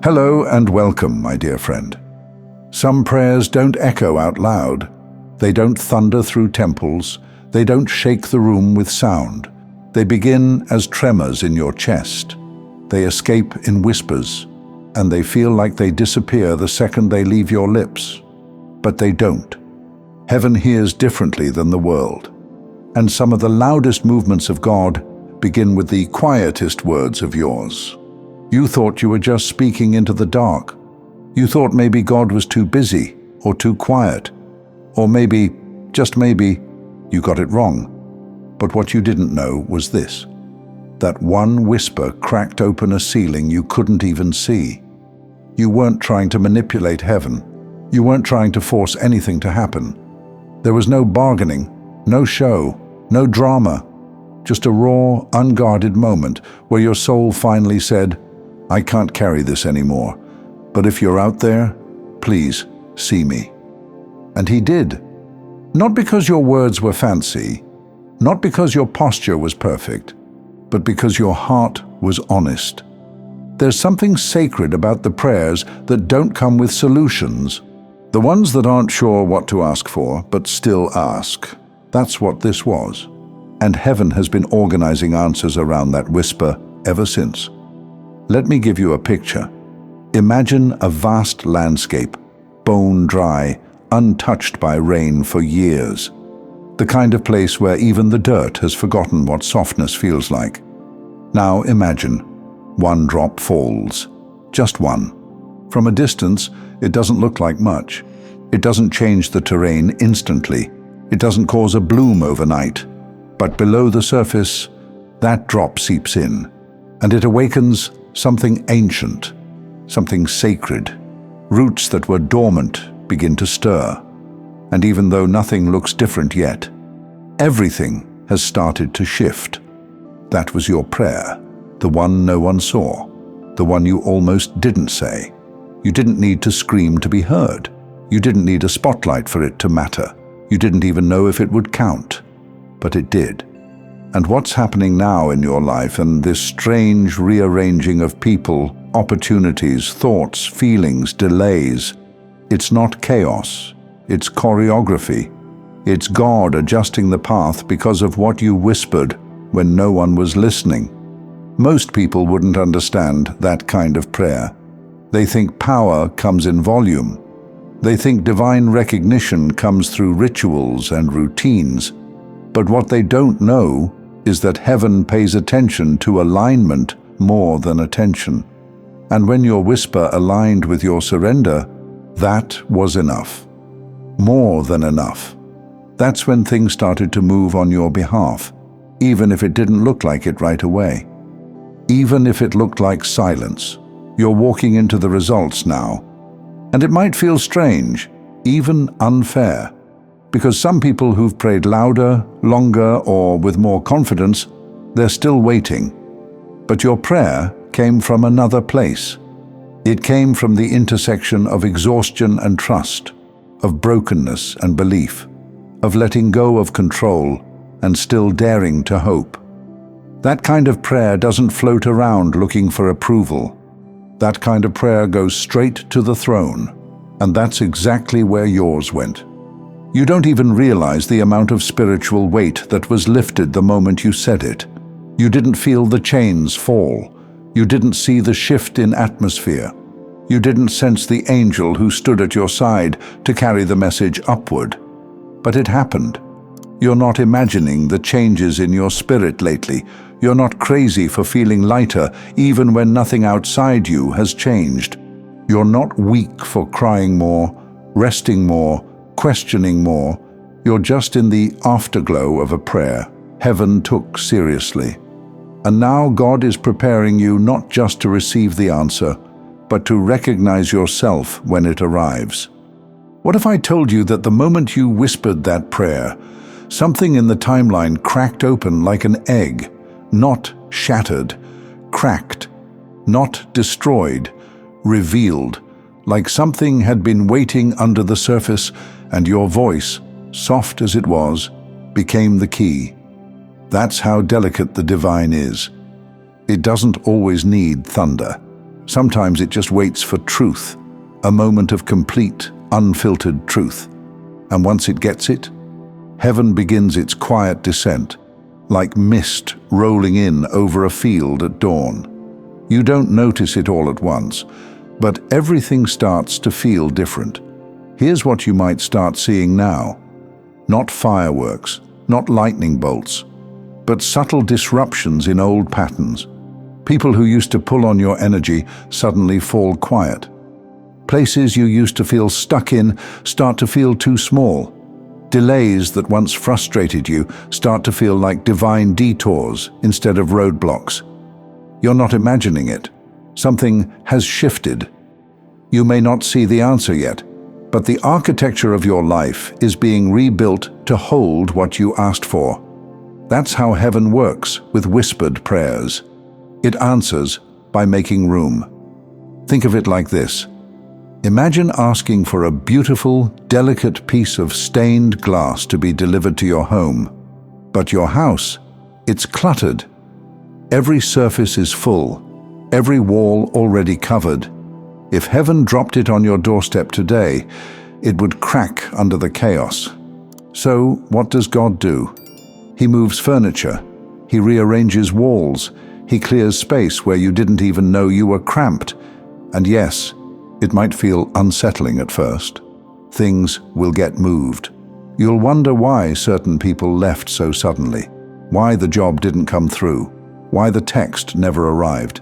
Hello and welcome, my dear friend. Some prayers don't echo out loud. They don't thunder through temples. They don't shake the room with sound. They begin as tremors in your chest. They escape in whispers, and they feel like they disappear the second they leave your lips. But they don't. Heaven hears differently than the world. And some of the loudest movements of God begin with the quietest words of yours. You thought you were just speaking into the dark. You thought maybe God was too busy or too quiet. Or maybe, just maybe, you got it wrong. But what you didn't know was this: that one whisper cracked open a ceiling you couldn't even see. You weren't trying to manipulate heaven. You weren't trying to force anything to happen. There was no bargaining, no show, no drama. Just a raw, unguarded moment where your soul finally said, "I can't carry this anymore, but if you're out there, please see me." And he did. Not because your words were fancy, not because your posture was perfect, but because your heart was honest. There's something sacred about the prayers that don't come with solutions, the ones that aren't sure what to ask for, but still ask. That's what this was. And heaven has been organizing answers around that whisper ever since. Let me give you a picture. Imagine a vast landscape, bone dry, untouched by rain for years. The kind of place where even the dirt has forgotten what softness feels like. Now imagine, one drop falls. Just one. From a distance, it doesn't look like much. It doesn't change the terrain instantly. It doesn't cause a bloom overnight. But below the surface, that drop seeps in, and it awakens something ancient, something sacred. Roots that were dormant begin to stir. And even though nothing looks different yet, everything has started to shift. That was your prayer, the one no one saw, the one you almost didn't say. You didn't need to scream to be heard. You didn't need a spotlight for it to matter. You didn't even know if it would count. But it did. And what's happening now in your life, and this strange rearranging of people, opportunities, thoughts, feelings, delays, it's not chaos, it's choreography. It's God adjusting the path because of what you whispered when no one was listening. Most people wouldn't understand that kind of prayer. They think power comes in volume. They think divine recognition comes through rituals and routines. But what they don't know is that heaven pays attention to alignment more than attention. And when your whisper aligned with your surrender, that was enough. More than enough. That's when things started to move on your behalf, even if it didn't look like it right away. Even if it looked like silence. You're walking into the results now. And it might feel strange, even unfair. Because some people who've prayed louder, longer, or with more confidence, they're still waiting. But your prayer came from another place. It came from the intersection of exhaustion and trust, of brokenness and belief, of letting go of control and still daring to hope. That kind of prayer doesn't float around looking for approval. That kind of prayer goes straight to the throne, and that's exactly where yours went. You don't even realize the amount of spiritual weight that was lifted the moment you said it. You didn't feel the chains fall. You didn't see the shift in atmosphere. You didn't sense the angel who stood at your side to carry the message upward. But it happened. You're not imagining the changes in your spirit lately. You're not crazy for feeling lighter, even when nothing outside you has changed. You're not weak for crying more, resting more, questioning more. You're just in the afterglow of a prayer heaven took seriously. And now God is preparing you not just to receive the answer, but to recognize yourself when it arrives. What if I told you that the moment you whispered that prayer, something in the timeline cracked open like an egg, not shattered, cracked, not destroyed, revealed, like something had been waiting under the surface, and your voice, soft as it was, became the key. That's how delicate the divine is. It doesn't always need thunder. Sometimes it just waits for truth, a moment of complete, unfiltered truth. And once it gets it, heaven begins its quiet descent, like mist rolling in over a field at dawn. You don't notice it all at once, but everything starts to feel different. Here's what you might start seeing now. Not fireworks, not lightning bolts, but subtle disruptions in old patterns. People who used to pull on your energy suddenly fall quiet. Places you used to feel stuck in start to feel too small. Delays that once frustrated you start to feel like divine detours instead of roadblocks. You're not imagining it. Something has shifted. You may not see the answer yet, but the architecture of your life is being rebuilt to hold what you asked for. That's how heaven works with whispered prayers. It answers by making room. Think of it like this. Imagine asking for a beautiful, delicate piece of stained glass to be delivered to your home. But your house, it's cluttered. Every surface is full, every wall already covered. If heaven dropped it on your doorstep today, it would crack under the chaos. So, what does God do? He moves furniture. He rearranges walls. He clears space where you didn't even know you were cramped. And yes, it might feel unsettling at first. Things will get moved. You'll wonder why certain people left so suddenly, why the job didn't come through, why the text never arrived.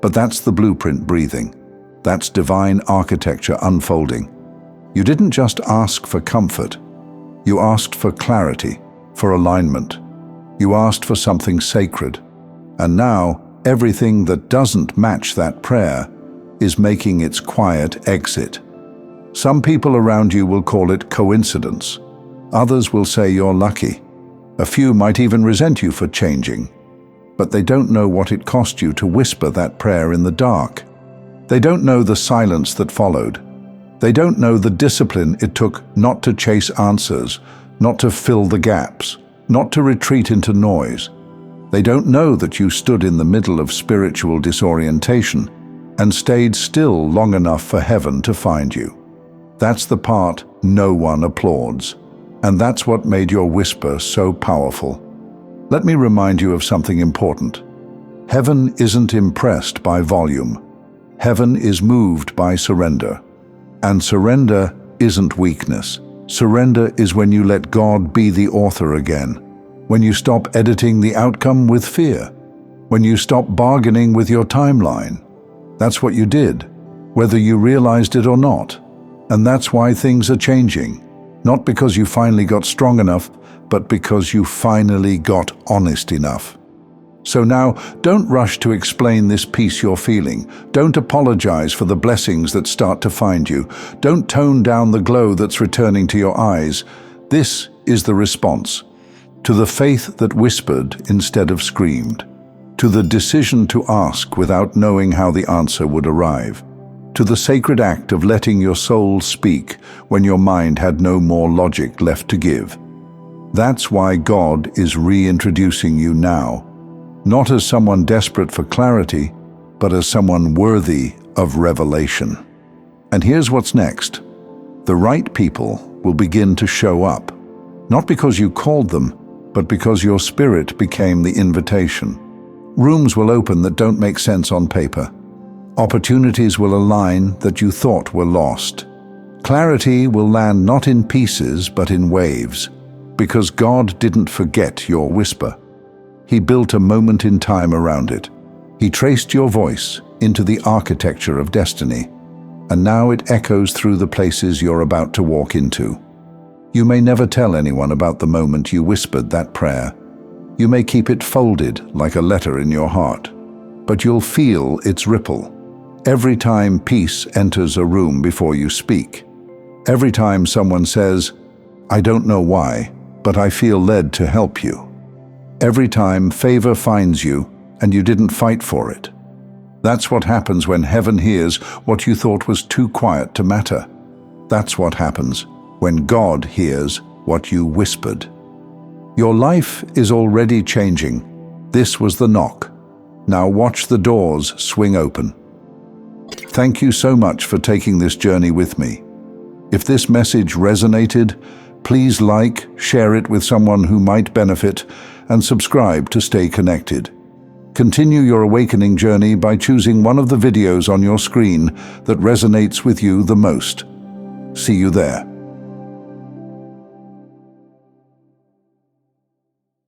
But that's the blueprint breathing. That's divine architecture unfolding. You didn't just ask for comfort. You asked for clarity, for alignment. You asked for something sacred. And now, everything that doesn't match that prayer is making its quiet exit. Some people around you will call it coincidence. Others will say you're lucky. A few might even resent you for changing. But they don't know what it cost you to whisper that prayer in the dark. They don't know the silence that followed. They don't know the discipline it took not to chase answers, not to fill the gaps, not to retreat into noise. They don't know that you stood in the middle of spiritual disorientation and stayed still long enough for heaven to find you. That's the part no one applauds, and that's what made your whisper so powerful. Let me remind you of something important. Heaven isn't impressed by volume. Heaven is moved by surrender. And surrender isn't weakness. Surrender is when you let God be the author again, when you stop editing the outcome with fear, when you stop bargaining with your timeline. That's what you did, whether you realized it or not. And that's why things are changing. Not because you finally got strong enough, but because you finally got honest enough. So now, don't rush to explain this piece you're feeling. Don't apologize for the blessings that start to find you. Don't tone down the glow that's returning to your eyes. This is the response. To the faith that whispered instead of screamed. To the decision to ask without knowing how the answer would arrive. To the sacred act of letting your soul speak when your mind had no more logic left to give. That's why God is reintroducing you now, not as someone desperate for clarity, but as someone worthy of revelation. And here's what's next. The right people will begin to show up, not because you called them, but because your spirit became the invitation. Rooms will open that don't make sense on paper. Opportunities will align that you thought were lost. Clarity will land not in pieces, but in waves, because God didn't forget your whisper. He built a moment in time around it. He traced your voice into the architecture of destiny, and now it echoes through the places you're about to walk into. You may never tell anyone about the moment you whispered that prayer. You may keep it folded like a letter in your heart, but you'll feel its ripple every time peace enters a room before you speak. Every time someone says, "I don't know why, but I feel led to help you." Every time favor finds you and you didn't fight for it. That's what happens when heaven hears what you thought was too quiet to matter. That's what happens when God hears what you whispered. Your life is already changing. This was the knock. Now watch the doors swing open. Thank you so much for taking this journey with me. If this message resonated, please like, share it with someone who might benefit, and subscribe to stay connected. Continue your awakening journey by choosing one of the videos on your screen that resonates with you the most. See you there.